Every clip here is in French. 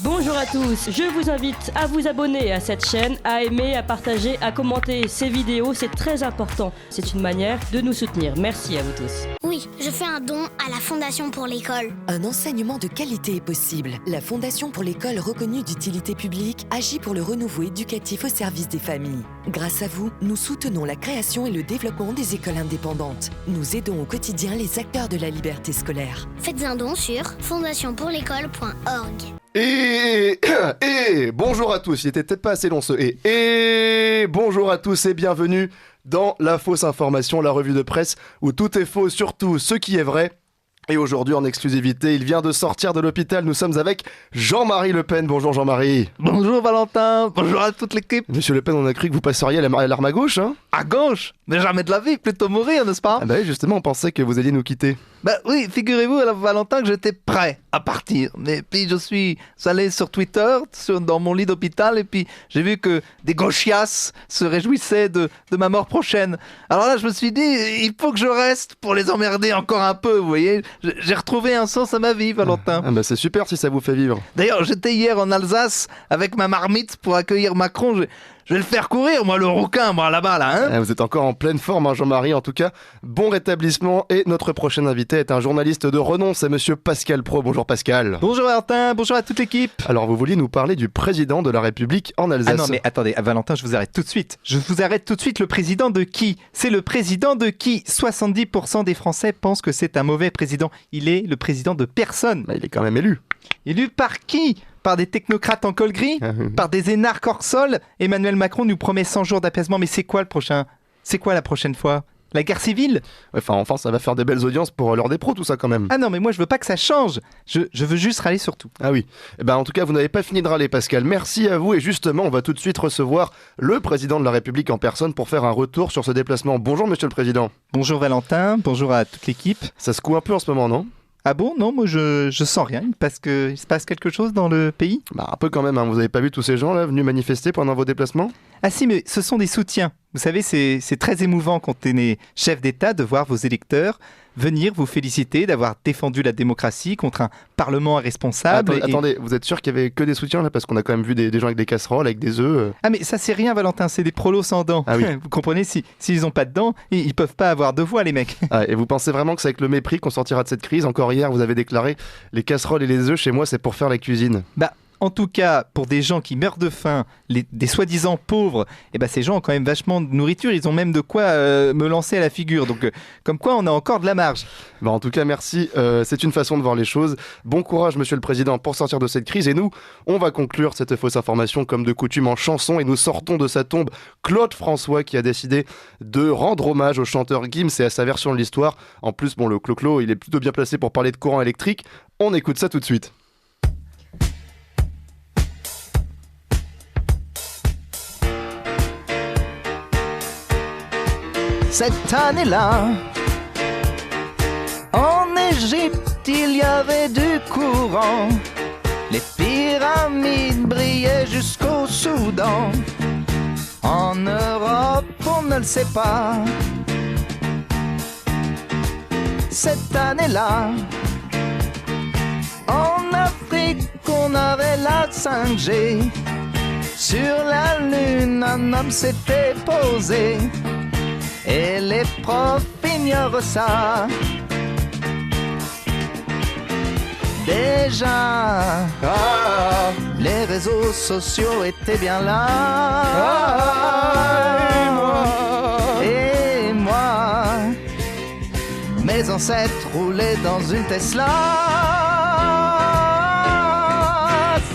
Bonjour à tous, je vous invite à vous abonner à cette chaîne, à aimer, à partager, à commenter ces vidéos, c'est très important. C'est une manière de nous soutenir. Merci à vous tous. Oui, je fais un don à la Fondation pour l'école. Un enseignement de qualité est possible. La Fondation pour l'école reconnue d'utilité publique agit pour le renouveau éducatif au service des familles. Grâce à vous, nous soutenons la création et le développement des écoles indépendantes. Nous aidons au quotidien les acteurs de la liberté scolaire. Faites un don sur fondationpourlécole.org. Et bonjour à tous, il était peut-être pas assez long ce et bonjour à tous et bienvenue dans La Fausse Information, la revue de presse où tout est faux, surtout ce qui est vrai. Et aujourd'hui en exclusivité, il vient de sortir de l'hôpital, nous sommes avec Jean-Marie Le Pen. Bonjour Jean-Marie. Bonjour Valentin, bonjour à toute l'équipe. Monsieur Le Pen, on a cru que vous passeriez à l'arme à gauche, hein? À gauche? Mais jamais de la vie, plutôt mourir, n'est-ce pas? Ah bah oui, justement, on pensait que vous alliez nous quitter. Bah oui, figurez-vous Valentin que j'étais prêt à partir. Mais puis je suis allé sur Twitter, dans mon lit d'hôpital, et puis j'ai vu que des gauchias se réjouissaient de ma mort prochaine. Alors là, je me suis dit, il faut que je reste pour les emmerder encore un peu, vous voyez. J'ai retrouvé un sens à ma vie, Valentin. Ah bah c'est super si ça vous fait vivre. D'ailleurs, j'étais hier en Alsace avec ma marmite pour accueillir Macron. Je vais le faire courir, moi, le rouquin, moi, là-bas, là, hein. Ah, vous êtes encore en pleine forme, hein, Jean-Marie. En tout cas, bon rétablissement. Et notre prochain invité est un journaliste de renom, c'est monsieur Pascal Praud. Bonjour Pascal. Bonjour Valentin, bonjour à toute l'équipe. Alors, vous vouliez nous parler du président de la République en Alsace. Ah non, mais attendez, Valentin, je vous arrête tout de suite. Je vous arrête tout de suite, le président de qui? C'est le président de qui? 70% des Français pensent que c'est un mauvais président. Il est le président de personne. Bah, il est quand même élu. Élu par qui? Par des technocrates en col gris? Par des énarques hors sol? Emmanuel Macron nous promet 100 jours d'apaisement, mais c'est quoi le prochain? C'est quoi la prochaine fois? La guerre civile? Enfin, ça va faire des belles audiences pour l'heure des pros, tout ça quand même. Ah non, mais moi je veux pas que ça change. Je veux juste râler sur tout. Ah oui. Eh ben, en tout cas, vous n'avez pas fini de râler, Pascal. Merci à vous. Et justement, on va tout de suite recevoir le président de la République en personne pour faire un retour sur ce déplacement. Bonjour, monsieur le président. Bonjour Valentin, bonjour à toute l'équipe. Ça secoue un peu en ce moment, non? Ah bon? Non, moi je sens rien. Il se passe quelque chose dans le pays? Bah, un peu quand même, hein. Vous avez pas vu tous ces gens là venus manifester pendant vos déplacements? Ah si, mais ce sont des soutiens. Vous savez, c'est très émouvant quand on est chef d'État de voir vos électeurs venir vous féliciter d'avoir défendu la démocratie contre un parlement irresponsable. Attendez, vous êtes sûr qu'il y avait que des soutiens là? Parce qu'on a quand même vu des gens avec des casseroles, avec des œufs. Ah mais ça c'est rien Valentin, c'est des prolos sans dents. Ah oui. Vous comprenez, s'ils n'ont pas de dents, ils peuvent pas avoir de voix les mecs. Ah, et vous pensez vraiment que c'est avec le mépris qu'on sortira de cette crise? Encore hier, vous avez déclaré « Les casseroles et les œufs, chez moi, c'est pour faire la cuisine ». Bah, en tout cas, pour des gens qui meurent de faim, des soi-disant pauvres, ces gens ont quand même vachement de nourriture, ils ont même de quoi me lancer à la figure. Donc, comme quoi, on a encore de la marge. Bah, en tout cas, merci. C'est une façon de voir les choses. Bon courage, monsieur le président, pour sortir de cette crise. Et nous, on va conclure cette fausse information comme de coutume en chanson. Et nous sortons de sa tombe Claude François qui a décidé de rendre hommage au chanteur Gims et à sa version de l'histoire. En plus, bon, le Clo-Clo, il est plutôt bien placé pour parler de courant électrique. On écoute ça tout de suite. Cette année-là, en Égypte, il y avait du courant. Les pyramides brillaient jusqu'au Soudan. En Europe, on ne le sait pas. Cette année-là, en Afrique, on avait la 5G. Sur la Lune, un homme s'était posé. Et les profs ignorent ça. Déjà, les réseaux sociaux étaient bien là. Et moi, mes ancêtres roulaient dans une Tesla.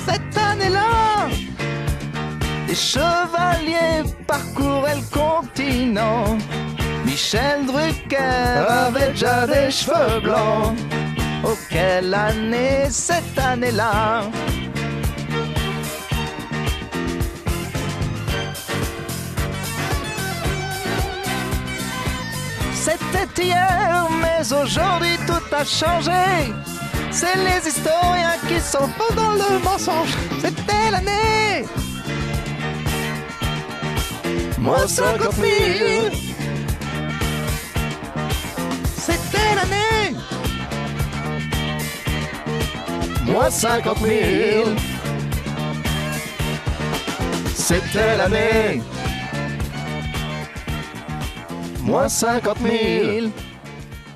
Cette année-là, les chevaliers parcouraient le continent. Michel Drucker avait déjà des cheveux blancs. Oh, quelle année, cette année-là! C'était hier, mais aujourd'hui tout a changé. C'est les historiens qui sont forts dans le mensonge. C'était l'année. Moi 50 000. C'était l'année. Moi 50 000. C'était l'année. Moins 50 000.